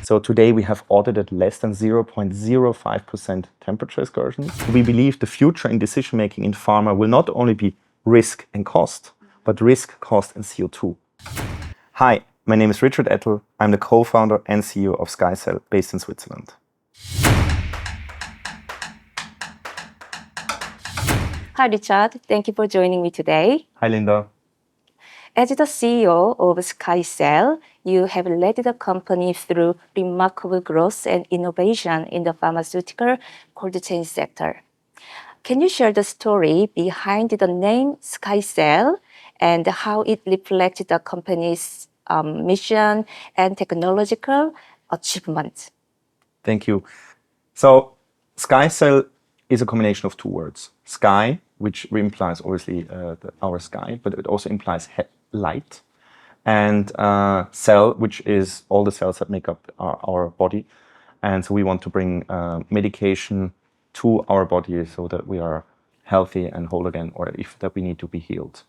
So today we have audited less than 0.05% temperature excursions. We believe the future in decision-making in pharma will not only be risk and cost, but risk, cost, and CO2. Hi, my name is Richard Ettl. I'm the co-founder and CEO of SkyCell, based in Switzerland. Hi, Richard. Thank you for joining me today. Hi, Linda. As the CEO of SkyCell, you have led the company through remarkable growth and innovation in the pharmaceutical cold chain sector. Can you share the story behind the name SkyCell and how it reflects the company's mission and technological achievements? Thank you. So SkyCell is a combination of two words. Sky, which implies obviously our sky, but it also implies light. And cell, which is all the cells that make up our body. And so we want to bring medication to our body so that we are healthy and whole again, or if that we need to be healed.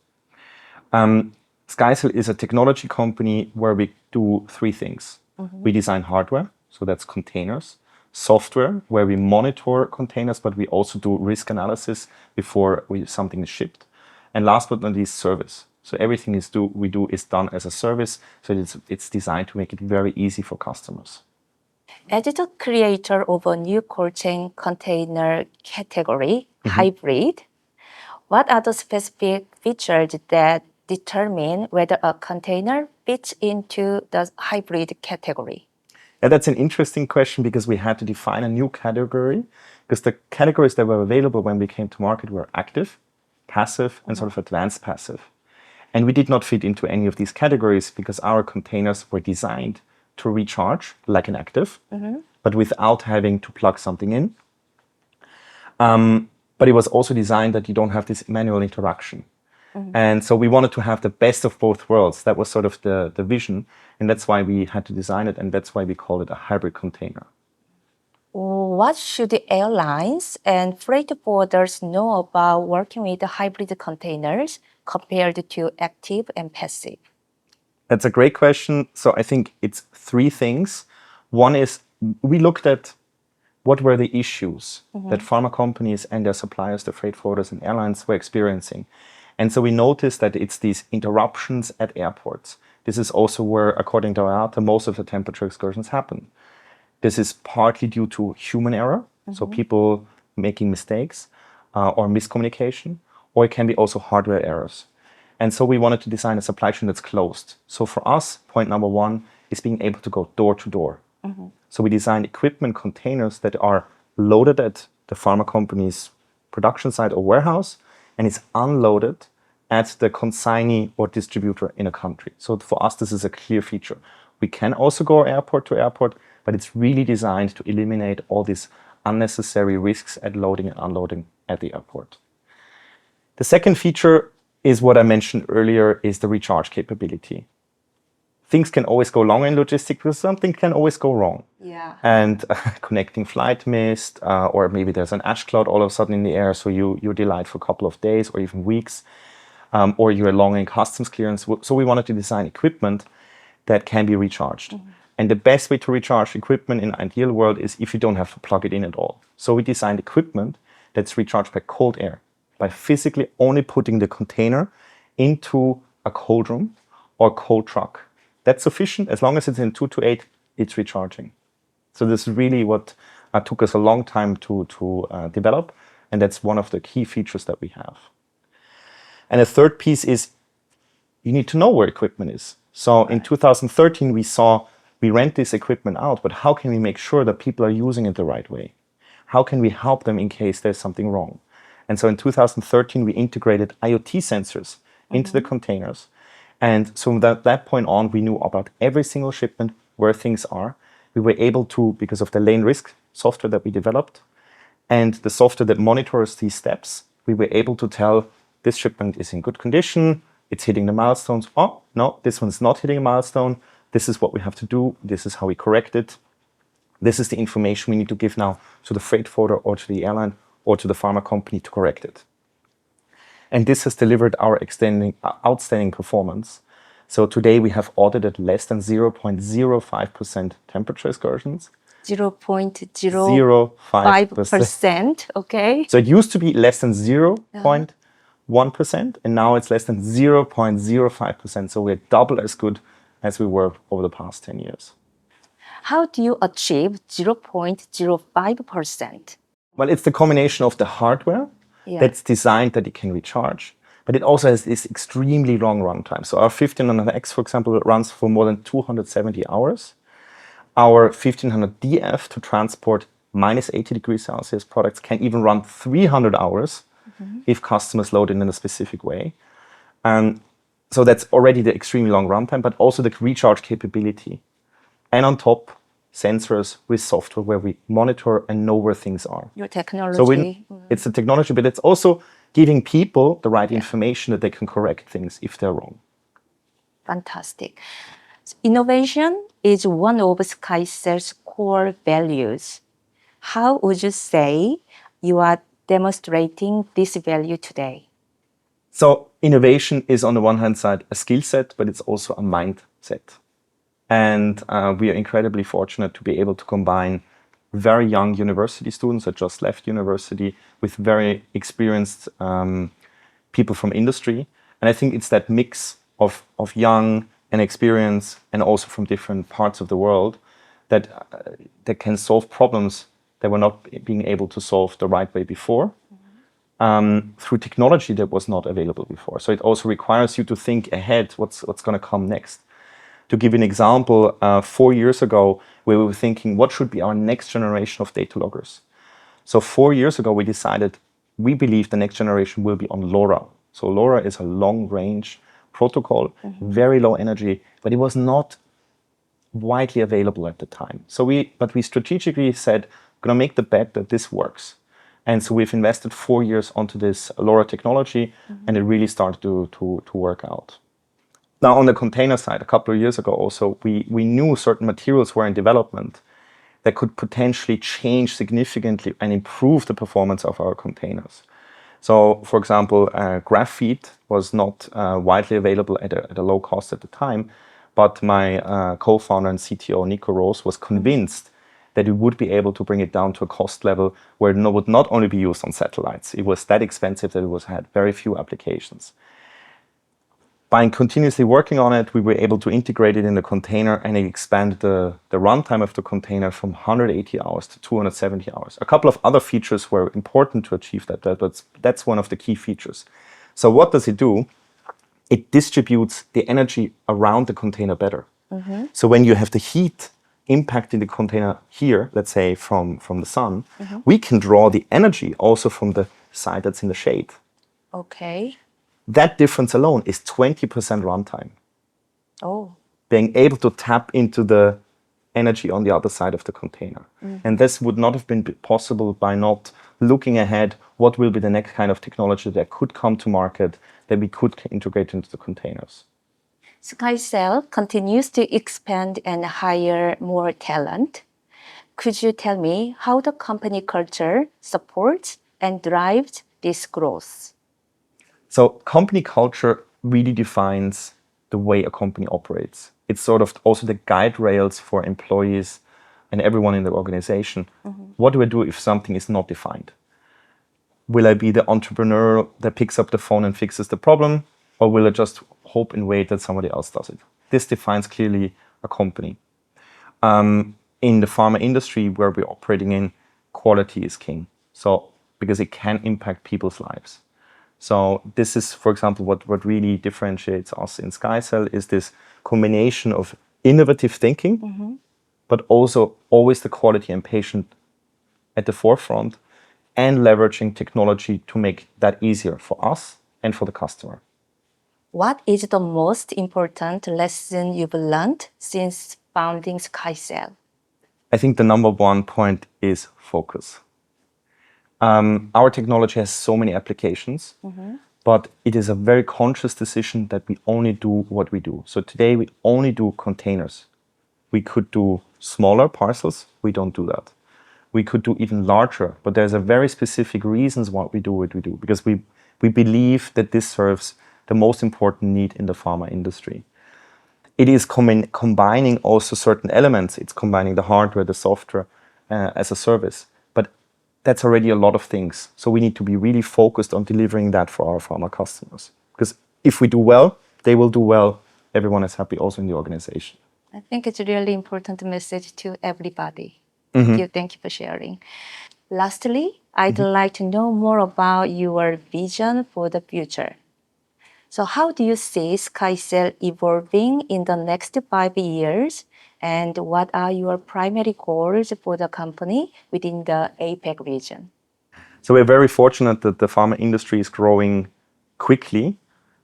SkyCell is a technology company where we do three things. We design hardware, so that's containers. Software, where we monitor containers, but we also do risk analysis before something is shipped. And last but not least, service. So everything we do is done as a service, so it's designed to make it very easy for customers. As the creator of a new cold chain container category, hybrid, what are the specific features that determine whether a container fits into the hybrid category? Yeah, that's an interesting question because we had to define a new category because the categories that were available when we came to market were active, passive, and sort of advanced passive. And we did not fit into any of these categories because our containers were designed to recharge like an active, but without having to plug something in. But it was also designed that you don't have this manual interaction. And so we wanted to have the best of both worlds. That was sort of the vision. And that's why we had to design it. And that's why we call it a hybrid container. What should the airlines and freight forwarders know about working with the hybrid containers compared to active and passive? That's a great question. So I think it's three things. One is we looked at what were the issues that pharma companies and their suppliers, the freight forwarders and airlines were experiencing. And so we noticed that it's these interruptions at airports. This is also where, according to IATA, most of the temperature excursions happen. This is partly due to human error, so people making mistakes or miscommunication, or it can be also hardware errors. And so we wanted to design a supply chain that's closed. So for us, point number one is being able to go door to door. So we designed equipment containers that are loaded at the pharma company's production site or warehouse, and it's unloaded at the consignee or distributor in a country. So for us, this is a clear feature. We can also go airport to airport, but it's really designed to eliminate all these unnecessary risks at loading and unloading at the airport. The second feature is what I mentioned earlier, is the recharge capability. Things can always go wrong in logistics because something can always go wrong. Yeah. And connecting flight missed, or maybe there's an ash cloud all of a sudden in the air, so you're delayed for a couple of days or even weeks, or you're long in customs clearance. So we wanted to design equipment that can be recharged. And the best way to recharge equipment in an ideal world is if you don't have to plug it in at all. So we designed equipment that's recharged by cold air, by physically only putting the container into a cold room or cold truck. That's sufficient. As long as it's in 2 to 8, it's recharging. So this is really what took us a long time to develop. And that's one of the key features that we have. And a third piece is you need to know where equipment is. So in 2013, we rent this equipment out, but how can we make sure that people are using it the right way? How can we help them in case there's something wrong? And so in 2013, we integrated IoT sensors into the containers. And so from that point on, we knew about every single shipment, where things are. We were able to, because of the lane risk software that we developed, and the software that monitors these steps, we were able to tell this shipment is in good condition, it's hitting the milestones. Oh, no, this one's not hitting a milestone. This is what we have to do. This is how we correct it. This is the information we need to give now to the freight forwarder or to the airline or to the pharma company to correct it. And this has delivered our outstanding performance. So today we have audited less than 0.05% temperature excursions. 0.05%. 0.05%, okay? So it used to be less than 0.1%, and now it's less than 0.05%. So we're double as good as we were over the past 10 years. How do you achieve 0.05%? Well, it's the combination of the hardware that's designed that it can recharge, but it also has this extremely long runtime. So our 1500X, for example, runs for more than 270 hours. Our 1500DF to transport minus 80 degrees Celsius products can even run 300 hours if customers load it in a specific way. So that's already the extremely long runtime, but also the recharge capability. And on top, sensors with software where we monitor and know where things are. Your technology. So it's the technology, but it's also giving people the right information that they can correct things if they're wrong. Fantastic. Innovation is one of SkyCell's core values. How would you say you are demonstrating this value today? So innovation is on the one hand side a skill set, but it's also a mindset. And we are incredibly fortunate to be able to combine very young university students that just left university with very experienced people from industry. And I think it's that mix of young and experience and also from different parts of the world that can solve problems that were not being able to solve the right way before through technology that was not available before. So it also requires you to think ahead what's going to come next. To give an example, 4 years ago, we were thinking, what should be our next generation of data loggers? So 4 years ago, we decided we believe the next generation will be on LoRa. So LoRa is a long-range protocol, very low energy, but it was not widely available at the time. But we strategically said, we're going to make the bet that this works. And so we've invested 4 years onto this LoRa technology, and it really started to work out. Now, on the container side, a couple of years ago also, we knew certain materials were in development that could potentially change significantly and improve the performance of our containers. So, for example, graphite was not widely available at a low cost at the time, but my co-founder and CTO, Nico Rose, was convinced that we would be able to bring it down to a cost level where it would not only be used on satellites. It was that expensive that it had very few applications. By continuously working on it, we were able to integrate it in the container, and it expanded the runtime of the container from 180 hours to 270 hours. A couple of other features were important to achieve that, but that's one of the key features. So what does it do? It distributes the energy around the container better. So when you have the heat impacting the container here, let's say from the sun, we can draw the energy also from the side that's in the shade. Okay. That difference alone is 20% runtime. Oh. Being able to tap into the energy on the other side of the container. And this would not have been possible by not looking ahead what will be the next kind of technology that could come to market that we could integrate into the containers. SkyCell continues to expand and hire more talent. Could you tell me how the company culture supports and drives this growth? So company culture really defines the way a company operates. It's sort of also the guide rails for employees and everyone in the organization. What do I do if something is not defined? Will I be the entrepreneur that picks up the phone and fixes the problem? Or will I just hope and wait that somebody else does it? This defines clearly a company. In the pharma industry where we're operating in, quality is king. So because it can impact people's lives. So this is, for example, what really differentiates us in SkyCell is this combination of innovative thinking, but also always the quality and patient at the forefront, and leveraging technology to make that easier for us and for the customer. What is the most important lesson you've learned since founding SkyCell? I think the number one point is focus. Our technology has so many applications, but it is a very conscious decision that we only do what we do. So today we only do containers. We could do smaller parcels, we don't do that. We could do even larger, but there's a very specific reasons why we do what we do, because we believe that this serves the most important need in the pharma industry. it is combining also certain elements. It's combining the hardware, the software as a service. But that's already a lot of things. So we need to be really focused on delivering that for our pharma customers. Because if we do well, they will do well. Everyone is happy also in the organization. I think it's a really important message to everybody. Thank you for sharing. Lastly, I'd like to know more about your vision for the future. So how do you see SkyCell evolving in the next 5 years? And what are your primary goals for the company within the APAC region? So we're very fortunate that the pharma industry is growing quickly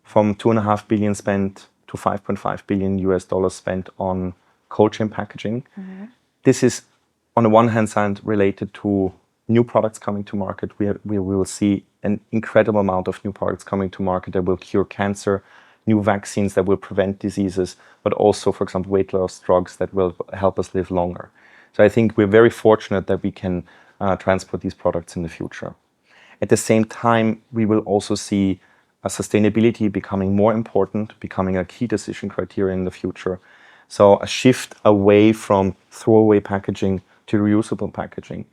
from 2.5 billion spent to 5.5 billion US dollars spent on cold chain packaging. This is on the one hand side related to new products coming to market. We will see an incredible amount of new products coming to market that will cure cancer, new vaccines that will prevent diseases, but also, for example, weight loss drugs that will help us live longer. So I think we're very fortunate that we can transport these products in the future. At the same time, we will also see sustainability becoming more important, becoming a key decision criteria in the future. So a shift away from throwaway packaging to reusable packaging.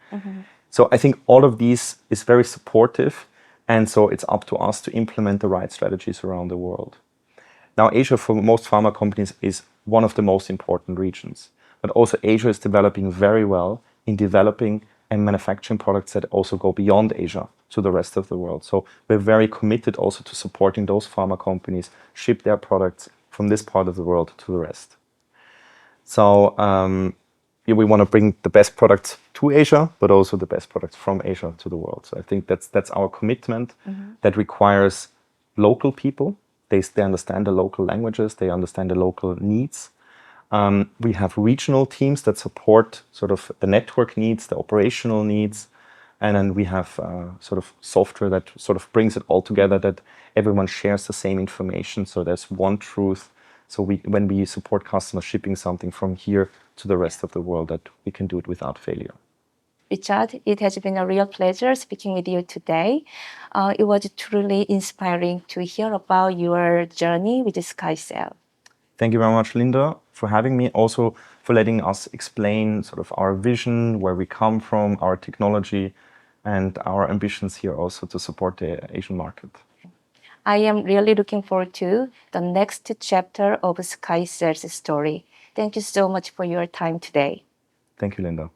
So I think all of these is very supportive, and so it's up to us to implement the right strategies around the world. Now, Asia for most pharma companies is one of the most important regions, but also Asia is developing very well in developing and manufacturing products that also go beyond Asia to the rest of the world. So we're very committed also to supporting those pharma companies ship their products from this part of the world to the rest. So we want to bring the best products to Asia, but also the best products from Asia to the world. So I think that's our commitment. That requires local people. They understand the local languages, they understand the local needs. We have regional teams that support sort of the network needs, the operational needs. And then we have sort of software that sort of brings it all together, that everyone shares the same information. So there's one truth. So when we support customers shipping something from here to the rest of the world, that we can do it without failure. Richard, it has been a real pleasure speaking with you today. It was truly inspiring to hear about your journey with SkyCell. Thank you very much, Linda, for having me, also for letting us explain sort of our vision, where we come from, our technology, and our ambitions here also to support the Asian market. I am really looking forward to the next chapter of SkyCell's story. Thank you so much for your time today. Thank you, Linda.